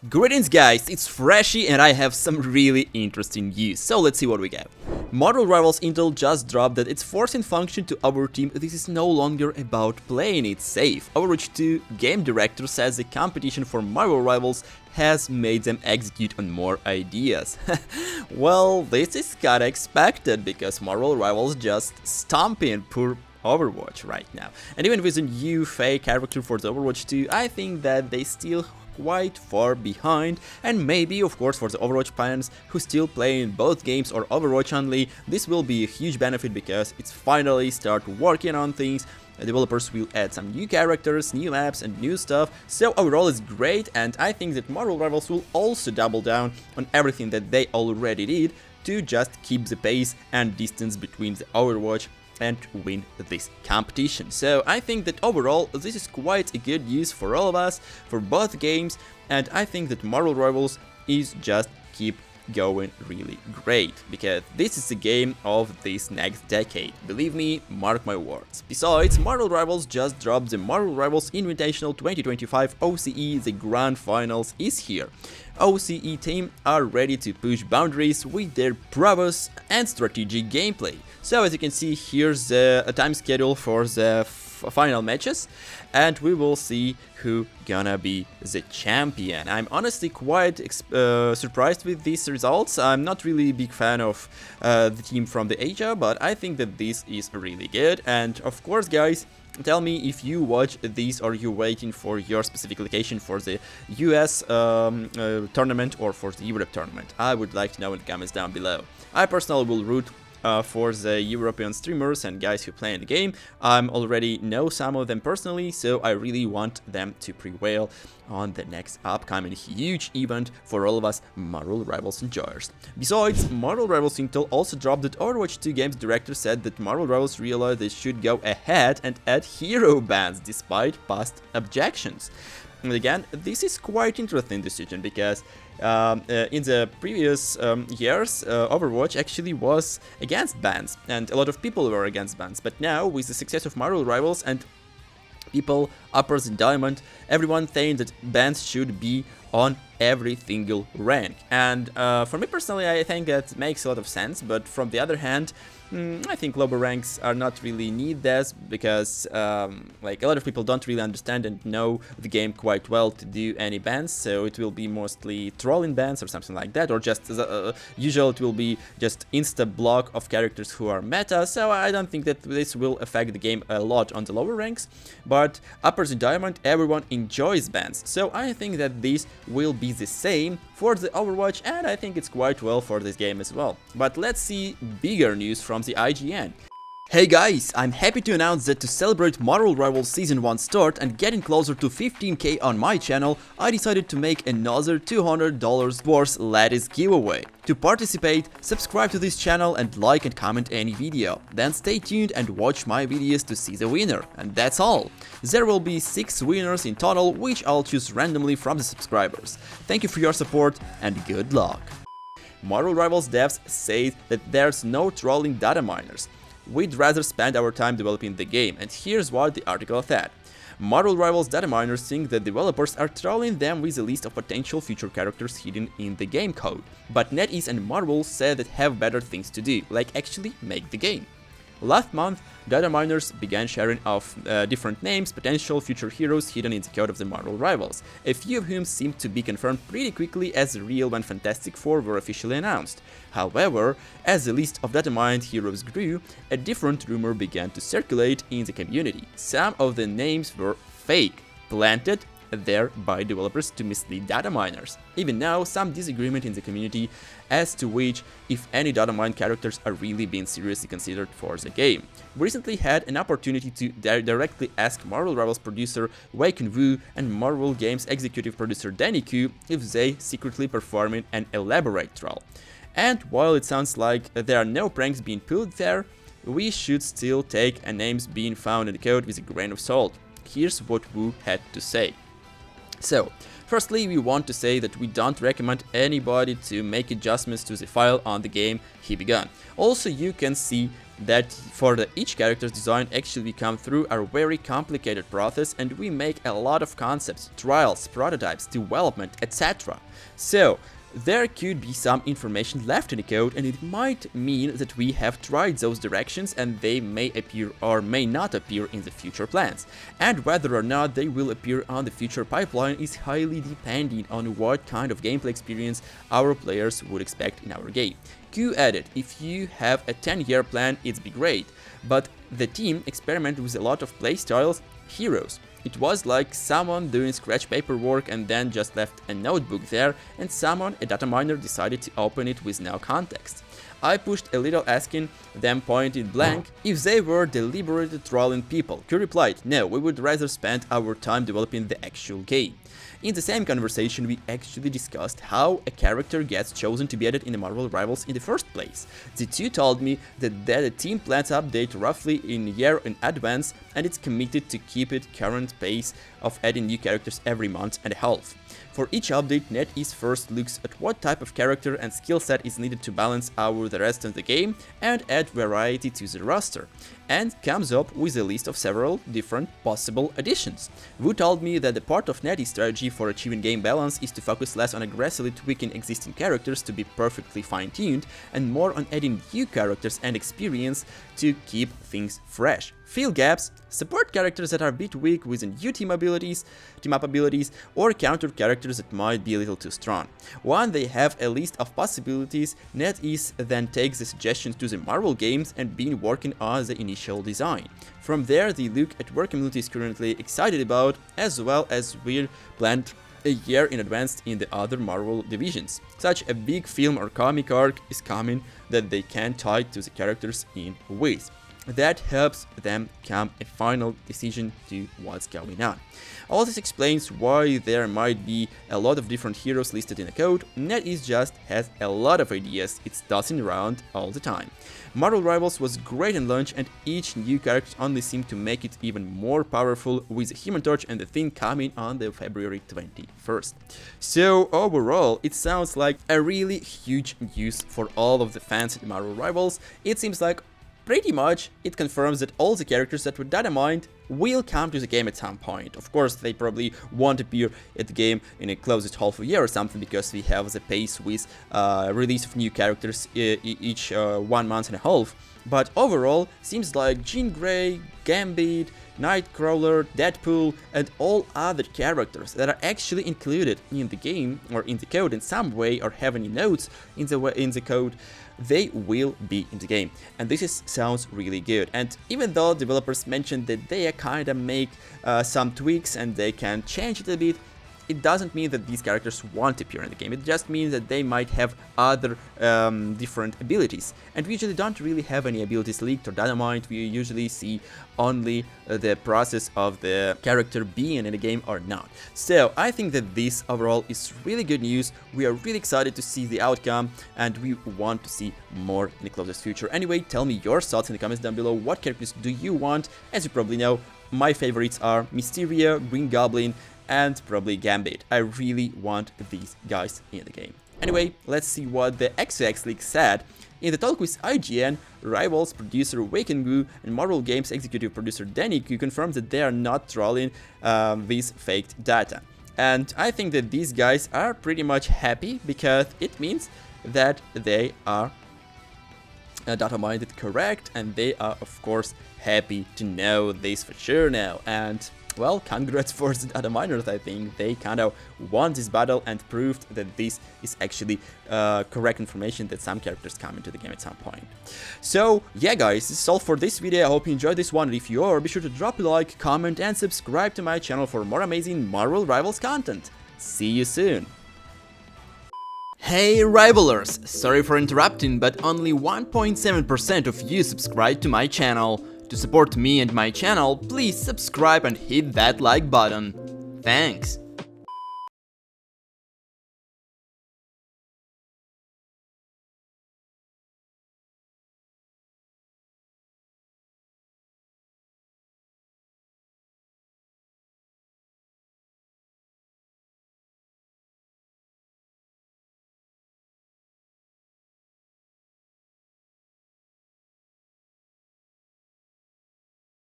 Greetings guys, it's Freshy and I have some really interesting news, so let's see what we get. Marvel Rivals Intel just dropped that it's forcing function to our team. This is no longer about playing it safe. Overwatch 2 game director says the competition for Marvel Rivals has made them execute on more ideas. Well, this is kinda expected because Marvel Rivals just stomping poor Overwatch right now. And even with a new fake character for the Overwatch 2, I think that they still quite far behind, and maybe of course for the Overwatch fans who still play in both games or Overwatch only, this will be a huge benefit because it's finally start working on things. Developers will add some new characters, new maps and new stuff, so overall it's great, and I think that Marvel Rivals will also double down on everything that they already did to just keep the pace and distance between the Overwatch and win this competition. So I think that overall this is quite a good news for all of us, for both games, and I think that Marvel Rivals is just keep going really great, because this is the game of this next decade. Believe me, mark my words. Besides, Marvel Rivals just dropped the Marvel Rivals Invitational 2025 OCE, the grand finals is here. OCE team are ready to push boundaries with their prowess and strategic gameplay. So as you can see, here's a time schedule for the final matches, and we will see who gonna be the champion. I'm honestly quite surprised with these results. I'm not really a big fan of the team from the Asia, but I think that this is really good. And of course guys, tell me if you watch these or you waiting for your specific location for the US tournament or for the Europe tournament. I would like to know in the comments down below. I personally will root for the European streamers and guys who play in the game. I already know some of them personally, so I really want them to prevail on the next upcoming huge event for all of us Marvel Rivals enjoyers. Besides, Marvel Rivals Intel also dropped that Overwatch 2 games director said that Marvel Rivals realized they should go ahead and add hero bans despite past objections. And again, this is quite interesting decision because in the previous years, Overwatch actually was against bans, and a lot of people were against bans. But now, with the success of Marvel Rivals and people uppers in Diamond, everyone saying that bans should be on every single rank. And for me personally, I think that makes a lot of sense. But from the other hand, I think lower ranks are not really need this because like a lot of people don't really understand and know the game quite well to do any bans, so it will be mostly trolling bans or something like that, or just usual it will be just insta block of characters who are meta. So I don't think that this will affect the game a lot on the lower ranks, but uppers in Diamond everyone enjoys bans, so I think that this will be the same for the Overwatch, and I think it's quite well for this game as well. But let's see bigger news from the IGN. Hey guys, I'm happy to announce that to celebrate Marvel Rivals Season 1 start and getting closer to 15k on my channel, I decided to make another $200 worth lattice giveaway. To participate, subscribe to this channel and like and comment any video. Then stay tuned and watch my videos to see the winner. And that's all. There will be 6 winners in total, which I'll choose randomly from the subscribers. Thank you for your support and good luck. Marvel Rivals devs say that there's no trolling data miners. We'd rather spend our time developing the game, and here's what the article said. Marvel Rivals data miners think that developers are trolling them with a list of potential future characters hidden in the game code. But NetEase and Marvel said that have better things to do, like actually make the game. Last month, data miners began sharing of different names, potential future heroes hidden in the code of the Marvel Rivals, a few of whom seemed to be confirmed pretty quickly as real when Fantastic Four were officially announced. However, as the list of data mined heroes grew, a different rumor began to circulate in the community. Some of the names were fake, planted there by developers to mislead data miners. Even now, some disagreement in the community as to which, if any, data mined characters are really being seriously considered for the game. We recently had an opportunity to directly ask Marvel Rivals producer Wei Kun-woo and Marvel Games executive producer Danny Q if they secretly performing an elaborate troll. And while it sounds like there are no pranks being pulled there, we should still take names being found in the code with a grain of salt. Here's what Wu had to say. So, firstly, we want to say that we don't recommend anybody to make adjustments to the file on the game he began. Also, you can see that for each character's design actually come through a very complicated process, and we make a lot of concepts, trials, prototypes, development, etc. So there could be some information left in the code, and it might mean that we have tried those directions and they may appear or may not appear in the future plans. And whether or not they will appear on the future pipeline is highly dependent on what kind of gameplay experience our players would expect in our game. Q added, if you have a 10-year plan, it'd be great, but the team experimented with a lot of playstyles, heroes. It was like someone doing scratch paperwork and then just left a notebook there, and someone, a data miner, decided to open it with no context. I pushed a little, asking them point blank if they were deliberately trolling people. Q replied, no, we would rather spend our time developing the actual game. In the same conversation, we actually discussed how a character gets chosen to be added in the Marvel Rivals in the first place. The two told me that the team plans to update roughly in a year in advance, and it's committed to keep it current pace of adding new characters every month and a half. For each update, NetEase first looks at what type of character and skill set is needed to balance out the rest of the game and add variety to the roster, and comes up with a list of several different possible additions. Wu told me that the part of NetEase strategy for achieving game balance is to focus less on aggressively tweaking existing characters to be perfectly fine-tuned, and more on adding new characters and experience to keep things fresh. Fill gaps, support characters that are a bit weak with new team up abilities, or counter characters that might be a little too strong. Once they have a list of possibilities, NetEase then takes the suggestions to the Marvel games and been working on the initial design. From there, they look at what community is currently excited about, as well as we're planned a year in advance in the other Marvel divisions. Such a big film or comic arc is coming that they can tie to the characters in with. That helps them come a final decision to what's going on. All this explains why there might be a lot of different heroes listed in the code. NetEase just has a lot of ideas it's tossing around all the time. Marvel Rivals was great in launch, and each new character only seemed to make it even more powerful, with the Human Torch and the Thing coming on the February 21st. So overall, it sounds like a really huge news for all of the fans at Marvel Rivals. It seems like pretty much it confirms that all the characters that were data mined will come to the game at some point. Of course, they probably won't appear at the game in a closest half a year or something, because we have the pace with release of new characters each 1 month and a half. But overall, seems like Jean Grey, Gambit, Nightcrawler, Deadpool, and all other characters that are actually included in the game or in the code in some way, or have any notes in the code, they will be in the game, and this sounds really good. And even though developers mentioned that they kind of make some tweaks and they can change it a bit, it doesn't mean that these characters won't appear in the game. It just means that they might have other different abilities, and we usually don't really have any abilities leaked or data mined. We usually see only the process of the character being in the game or not. So I think that this overall is really good news. We are really excited to see the outcome, and we want to see more in the closest future. Anyway, tell me your thoughts in the comments down below. What characters do you want? As you probably know, my favorites are Mysterio, Green Goblin, and probably Gambit. I really want these guys in the game. Anyway, let's see what the XX League said. In the talk with IGN, Rivals producer Wakengu and Marvel Games executive producer Danny Q confirmed that they are not trolling this faked data. And I think that these guys are pretty much happy, because it means that they are data mined correct, and they are of course happy to know this for sure now. And well, congrats for the data miners. I think they kind of won this battle and proved that this is actually correct information, that some characters come into the game at some point. So yeah guys, this is all for this video. I hope you enjoyed this one. If you are, be sure to drop a like, comment, and subscribe to my channel for more amazing Marvel Rivals content. See you soon! Hey Rivalers! Sorry for interrupting, but only 1.7% of you subscribe to my channel. To support me and my channel, please subscribe and hit that like button. Thanks!